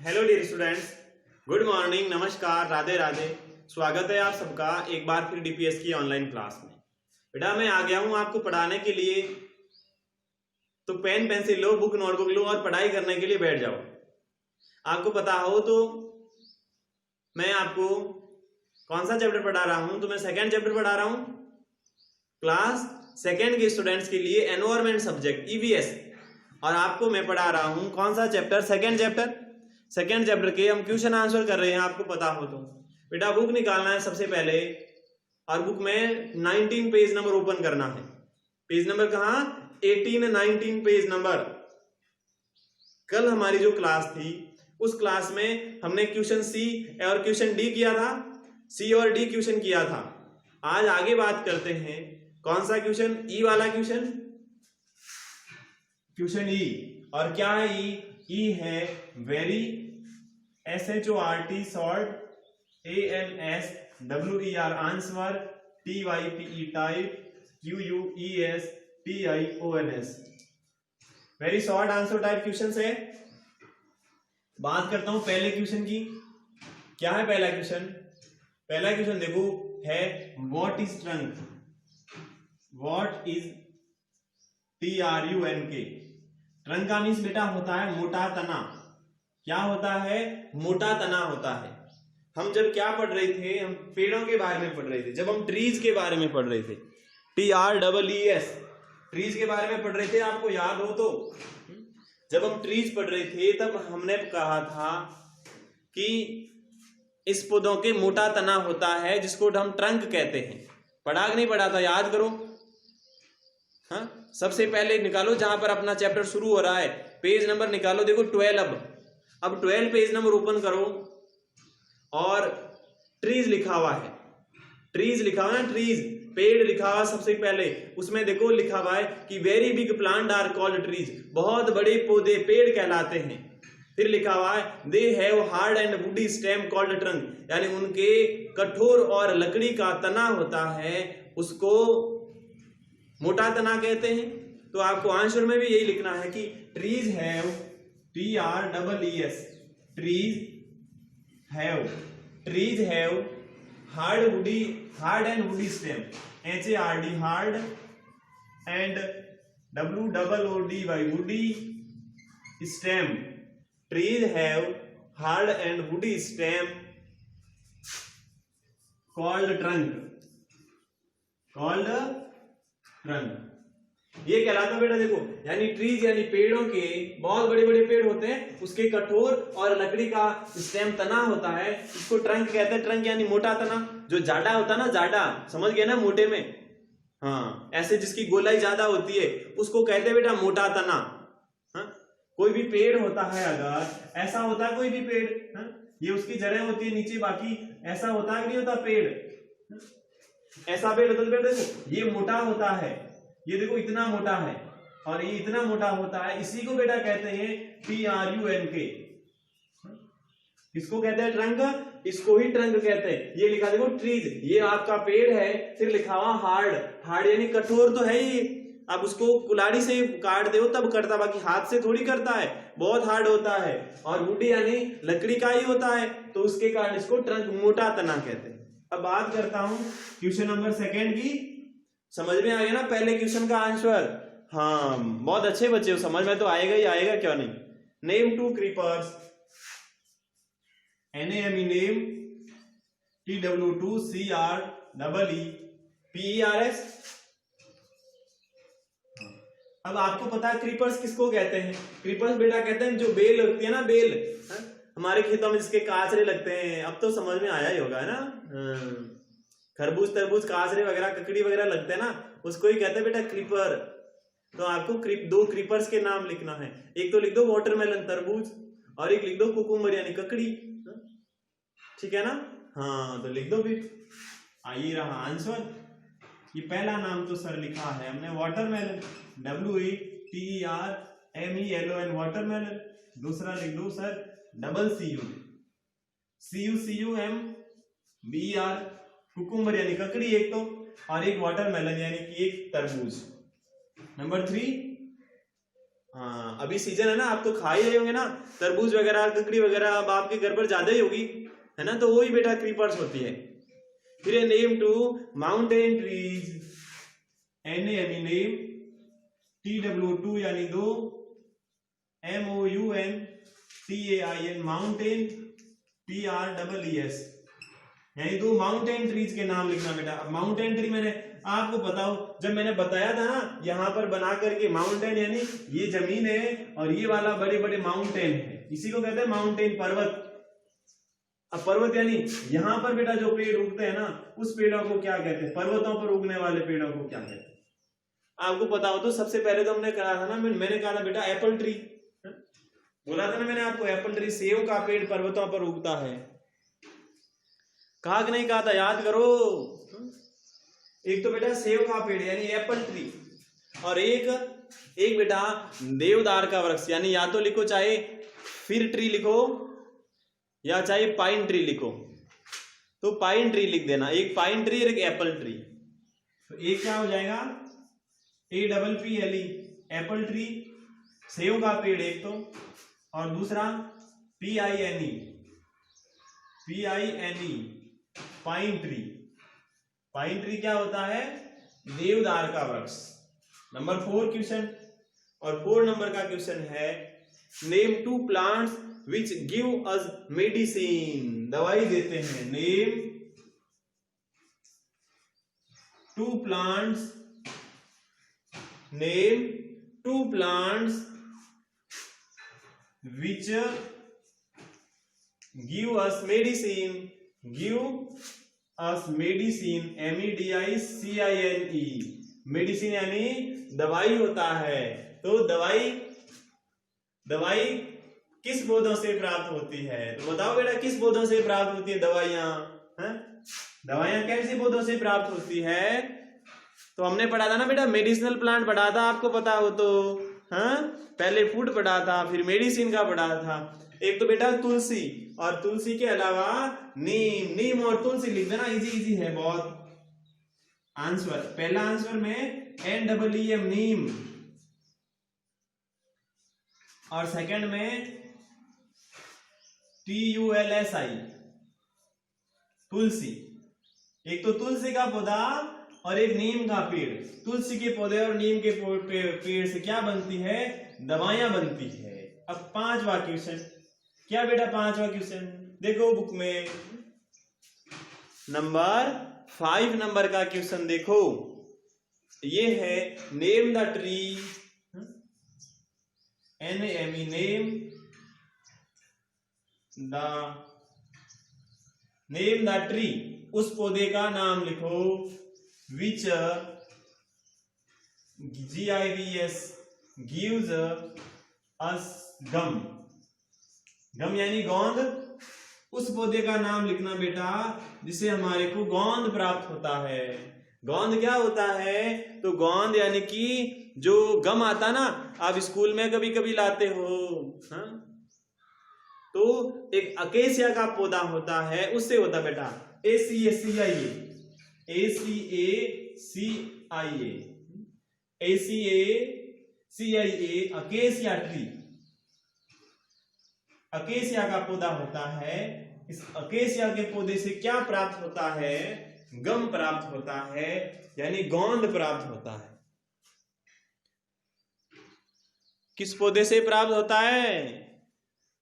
Hello dear students, good morning, नमस्कार, राधे राधे। स्वागत है आप सबका एक बार फिर डीपीएस की ऑनलाइन क्लास में। बेटा मैं आ गया हूं आपको पढ़ाने के लिए, तो पेन पेंसिल लो, बुक नोटबुक लो और पढ़ाई करने के लिए बैठ जाओ। आपको पता हो तो मैं आपको कौन सा चैप्टर पढ़ा रहा हूं, तो मैं सेकेंड चैप्टर पढ़ा रहा हूं क्लास सेकेंड के स्टूडेंट्स के लिए, एनवायरमेंट सब्जेक्ट ईवीएस। और आपको मैं पढ़ा रहा हूं कौन सा चैप्टर, सेकेंड चैप्टर के हम क्वेश्चन आंसर कर रहे हैं। आपको पता हो तो बेटा बुक निकालना है सबसे पहले, और बुक में 19 पेज नंबर ओपन करना है। पेज नंबर कहाँ, 18 19 पेज नंबर। कल हमारी जो क्लास थी उस क्लास में हमने क्वेश्चन सी और क्वेश्चन डी किया था, सी और डी क्वेश्चन किया था। आज आगे बात करते हैं कौन सा क्वेश्चन, ई वाला क्वेश्चन ई। और क्या है ई है very, SHORT short, ANSWER answer, TYPE type, QUES TIONS very short answer type question है। बात करता हूं पहले क्वेश्चन की। क्या है पहला क्वेश्चन? पहला क्वेश्चन देखो है what is trunk, what is TRUNK। Trunk का मीन्स बेटा होता है मोटा तना। क्या होता है? मोटा तना होता है। हम जब क्या पढ़ रहे थे, हम पेड़ों के बारे में पढ़ रहे थे, जब हम ट्रीज के बारे में पढ़ रहे थे, TREES ट्रीज के बारे में पढ़ रहे थे। आपको याद हो तो जब हम ट्रीज पढ़ रहे थे तब हमने कहा था कि इस पौधों के मोटा तना होता है जिसको हम ट्रंक कहते हैं। पढ़ा कि नहीं पढ़ा था? याद करो। हाँ, सबसे पहले निकालो जहां पर अपना चैप्टर शुरू हो रहा है, पेज नंबर निकालो। देखो 12, अब 12 पेज नंबर ओपन करो और ट्रीज लिखा हुआ है, ट्रीज लिखा हुआ है ना, ट्रीज पेड़ लिखा हुआ सबसे पहले। उसमें देखो लिखा हुआ है कि very big plant are called trees, बहुत बड़े पौधे पेड़ कहलाते हैं। फिर लिखा हुआ है they have hard and woody stem called trunk, यानी उनके कठोर और लकड़ी का तना होता है उसको मोटा तना कहते हैं। तो आपको आंसर में भी यही लिखना है कि trees have, TREES trees have hard and woody stem, HARD hard and WOODY woody stem. Trees have hard and woody stem called trunk, ये कहलाता बेटा। देखो यानी ट्रीज यानी पेड़ों के, बहुत बड़े बड़े पेड़ होते हैं, उसके कठोर और लकड़ी का स्टेम तना होता है, इसको ट्रंक कहते हैं। ट्रंक यानी मोटा तना। जो जाडा होता है ना, जाडा समझ गए ना, मोटे में, हाँ ऐसे जिसकी गोलाई ज्यादा होती है उसको कहते हैं बेटा मोटा तना। हाँ? कोई भी पेड़ होता है, अगर ऐसा होता है कोई भी पेड़, हाँ? ये उसकी जड़ें होती है नीचे, बाकी ऐसा होता है कि नहीं होता पेड़, हाँ? ऐसा पेड़ होता है। देखो ये मोटा होता है, ये देखो इतना मोटा है और ये इतना मोटा होता है, इसी को बेटा कहते हैं TRUNK। इसको कहते हैं ट्रंक, इसको ही ट्रंक कहते हैं। ये लिखा देखो ट्रीज, ये आपका पेड़ है। फिर लिखा हुआ हार्ड यानी कठोर तो है ही। अब उसको कुल्हाड़ी से काट दो तब करता, बाकी हाथ से थोड़ी करता है, बहुत हार्ड होता है। और वुडी यानी लकड़ी का ही होता है, तो उसके कारण इसको ट्रंक, मोटा तना कहते हैं। अब बात करता हूं क्वेश्चन नंबर सेकेंड की। समझ में आ गया ना पहले क्वेश्चन का आंसर? हाँ बहुत अच्छे बच्चे हो, समझ में तो आएगा ही आएगा, क्यों नहीं। Name 2 creepers, NAME name, TW2CREEPERS। अब आपको पता है क्रीपर्स किसको कहते हैं? क्रीपर्स बेटा कहते हैं जो बेल होती है ना, बेल, है? हमारे खेतों में जिसके काचरे लगते हैं, अब तो समझ में आया ही होगा, है ना। खरबूज तरबूज काचरे वगैरह ककड़ी वगैरह लगते हैं ना, उसको ही कहते हैं बेटा क्रीपर। तो आपको दो क्रीपर्स के नाम लिखना है। एक तो लिख दो वाटरमेलन तरबूज, और एक लिख दो कुकुम्बर यानी ककड़ी। ठीक है ना? हाँ तो लिख दो फिर। आइए रहा आंसर। ये पहला नाम तो सर लिखा है हमने वाटरमेलन, WATERMELON वाटरमेलन। दूसरा लिख दो सर CUCUMBER कुकुम्बर यानी ककड़ी एक तो, और एक वाटरमेलन यानी कि एक तरबूज। नंबर 3 हाँ अभी सीजन है ना, आप तो खा ही रहे होंगे ना तरबूज वगैरह, ककड़ी वगैरह, अब आपके घर पर ज्यादा ही होगी, है ना, तो वही बेटा क्रीपर्स होती है। फिर name two mountain trees, name TW2 यानी 2, MOUNTAIN माउंटेन TREES यानी 2 माउंटेन ट्रीज के नाम लिखना बेटा। अब माउंटेन ट्री मैंने आपको पता हो, जब मैंने बताया था ना यहाँ पर बना करके, माउंटेन यानी ये जमीन है और ये वाला बड़े बड़े माउंटेन है, इसी को कहते हैं माउंटेन, पर्वत। अब पर्वत यानी यहाँ पर बेटा जो पेड़ उगते हैं ना, उस पेड़ों को क्या कहते हैं, पर्वतों पर उगने वाले पेड़ों को क्या कहते हैं। आपको पता हो तो सबसे पहले तो हमने कहा था ना, मैंने कहा था बेटा एप्पल ट्री, बोला था ना मैंने आपको, एप्पल ट्री, सेब का पेड़ पर्वतों पर उगता है। कहा कि नहीं कहा था, याद करो। एक तो बेटा सेब का पेड़ यानी एप्पल ट्री, और एक बेटा देवदार का वृक्ष, यानी या तो लिखो चाहे फिर ट्री लिखो या चाहे पाइन ट्री लिखो, तो पाइन ट्री लिख देना, एक पाइन ट्री और एक एप्पल ट्री। तो एक क्या हो जाएगा, APPLE एप्पल ट्री, सेब का पेड़ एक तो, और दूसरा PINE pine tree. Pine tree क्या होता है, देवदार का वृक्ष। नंबर 4 क्वेश्चन, और 4 नंबर का क्वेश्चन है name 2 plants which give us medicine, दवाई देते हैं। Name 2 plants, name 2 plants which give us medicine, give us medicine, MEDICINE, medicine यानी दवाई होता है। तो दवाई किस पौधों से प्राप्त होती है, तो बताओ बेटा किस पौधों से प्राप्त होती है दवाइयां, दवाइयां कैसी पौधों से प्राप्त होती है। तो हमने पढ़ा था ना बेटा, मेडिसिनल प्लांट पढ़ा था, आपको पता हो तो, हाँ पहले फूड पढ़ा था, फिर मेडिसिन का पढ़ा था। एक तो बेटा तुलसी, और तुलसी के अलावा नीम और तुलसी लिख देना, इजी है बहुत। आंसर, पहला आंसर में NEEM नीम, और सेकंड में TULSI तुलसी। एक तो तुलसी का पौधा और एक नीम का पेड़। तुलसी के पौधे और नीम के पेड़ से क्या बनती है, दवाइयां बनती है। अब 5वां क्वेश्चन, क्या बेटा 5वां क्वेश्चन देखो बुक में, नंबर 5 नंबर का क्वेश्चन देखो, ये है name the tree, NAME name the tree, उस पौधे का नाम लिखो, which GIVS gives us gum, गम यानी गोंद। उस पौधे का नाम लिखना बेटा जिसे हमारे को गोंद प्राप्त होता है। गोंद क्या होता है, तो गोंद यानी कि जो गम आता ना, आप स्कूल में कभी कभी लाते हो, हाँ? तो एक अकेसिया का पौधा होता है, उससे होता बेटा ACACIA अकेसिया ट्री, अकेसिया का पौधा होता है। इस अकेसिया के पौधे से क्या प्राप्त होता है, गम प्राप्त होता है, यानी गोंद प्राप्त होता है। किस पौधे से प्राप्त होता है,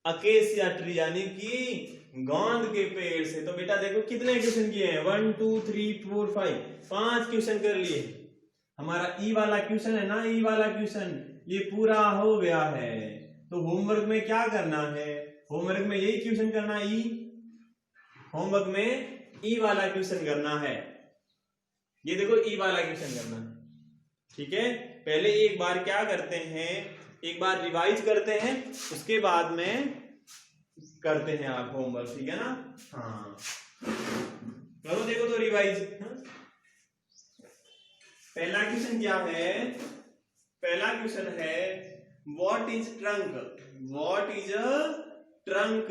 अकेसिया ट्री यानी कि गोंद के पेड़ से। तो बेटा देखो कितने क्वेश्चन किए हैं, 1 2 3 4 5 क्वेश्चन कर लिए। हमारा ई वाला क्वेश्चन है ना, ई वाला क्वेश्चन ये पूरा हो गया है। तो होमवर्क में क्या करना है, होमवर्क में यही क्वेश्चन करना है, होमवर्क में ई वाला क्वेश्चन करना है। ये देखो ई वाला क्वेश्चन करना है, ठीक है। पहले एक बार क्या करते हैं, एक बार रिवाइज करते हैं, उसके बाद में करते हैं आप होमवर्क, ठीक है ना। हाँ करो, देखो तो रिवाइज। पहला क्वेश्चन क्या है, पहला क्वेश्चन है what is trunk, what is a trunk,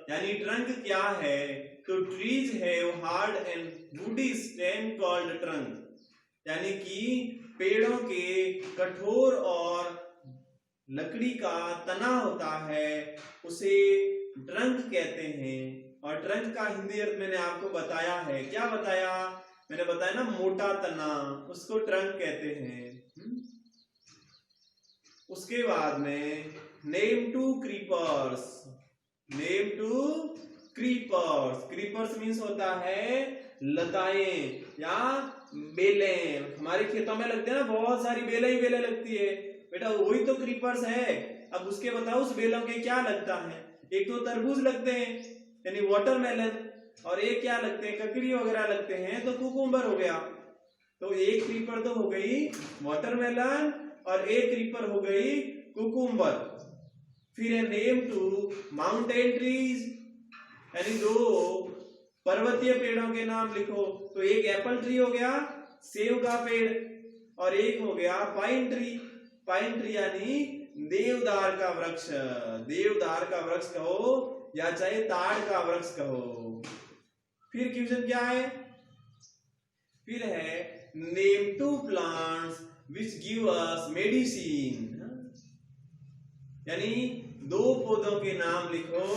यानी ट्रंक क्या है, तो trees have hard and woody stem called trunk, यानी कि पेड़ों के कठोर और लकड़ी का तना होता है उसे ट्रंक कहते हैं। और ट्रंक का हिंदी अर्थ मैंने आपको बताया है। क्या बताया? मैंने बताया ना, मोटा तना, उसको ट्रंक कहते हैं। उसके बाद में name two creepers. Name two creepers. Creepers means होता है लताएं या बेलें। हमारे खेतों में लगते हैं ना, बहुत सारी बेलें ही बेलें लगती है बेटा, वही तो क्रीपर्स है। अब उसके बताओ उस बेलों के क्या लगता है। एक तो तरबूज लगते हैं यानी वाटरमेलन, और एक क्या लगते हैं, ककड़ी वगैरह लगते हैं तो कुकुम्बर हो गया। तो एक क्रीपर तो हो गई वाटरमेलन और एक क्रीपर हो गई कुकुम्बर। फिर है नेम टू माउंटेन ट्रीज, यानी दो पर्वतीय पेड़ों के नाम लिखो। तो एक एप्पल ट्री हो गया, सेब का पेड़, और एक हो गया पाइन ट्री। पाइन ट्री यानी देवदार का वृक्ष। देवदार का वृक्ष कहो या चाहे ताड़ का वृक्ष कहो। फिर क्वेश्चन क्या है? फिर है name two plants which give us medicine, यानी दो पौधों के नाम लिखो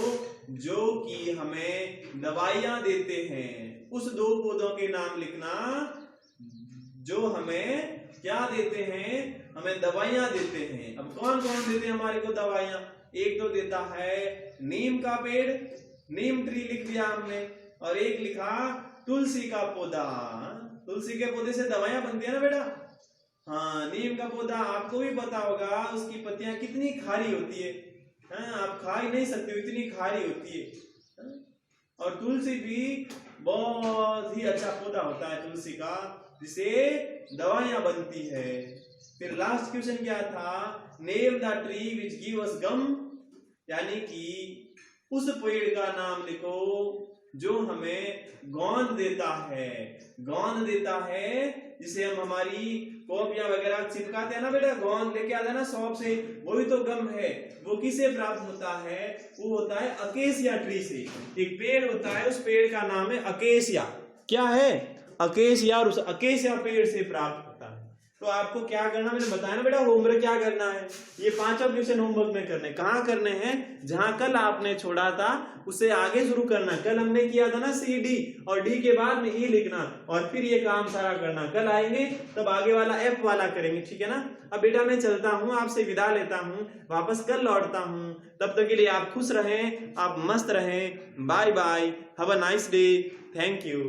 जो कि हमें दवाइयां देते हैं। उस दो पौधों के नाम लिखना जो हमें क्या देते हैं, हमें दवाइयां देते हैं। अब कौन कौन देते हैं हमारे को दवाइयां? एक तो देता है नीम का पेड़, नीम ट्री लिख दिया हमने, और एक लिखा तुलसी का पौधा। तुलसी के पौधे से दवाइयां बनती है ना बेटा। हाँ, नीम का पौधा आपको भी पता होगा, उसकी पत्तियां कितनी खारी होती है। हाँ, आप खा ही नहीं सकते, इतनी खारी होती है। और तुलसी भी बहुत ही अच्छा पौधा होता है तुलसी का, जिसे दवाइयां बनती है। फिर लास्ट क्वेश्चन क्या था? Name the tree which give us gum, यानी कि उस पेड़ का नाम लिखो जो हमें गोंद देता है। गोंद देता है जिसे हम हमारी कॉपियां वगैरह चिपकाते हैं ना बेटा, गोंद लेके आते हैं ना शॉप से, वही तो गम है। वो किसे प्राप्त होता है? वो होता है अकेसिया ट्री से। एक पेड़ होता है, उस पेड़ का नाम है अकेसिया। क्या है? अकेसिया, और उस अकेसिया पेड़ से प्राप्त होता है। तो आपको क्या करना, मैंने बताया ना बेटा, होमवर्क क्या करना है। ये पांचों क्वेश्चन होमवर्क में करने। कहाँ करने हैं? जहां कल आपने छोड़ा था उससे आगे शुरू करना। कल हमने किया था ना सी डी, और डी के बाद में ई लिखना, और फिर ये काम सारा करना। कल आएंगे तब आगे वाला एफ वाला करेंगे, ठीक है ना। अब बेटा मैं चलता हूँ, आपसे विदा लेता हूँ, वापस कल लौटता हूँ। तब तक के लिए आप खुश रहें, आप मस्त रहें। Bye bye, have a nice day, thank you.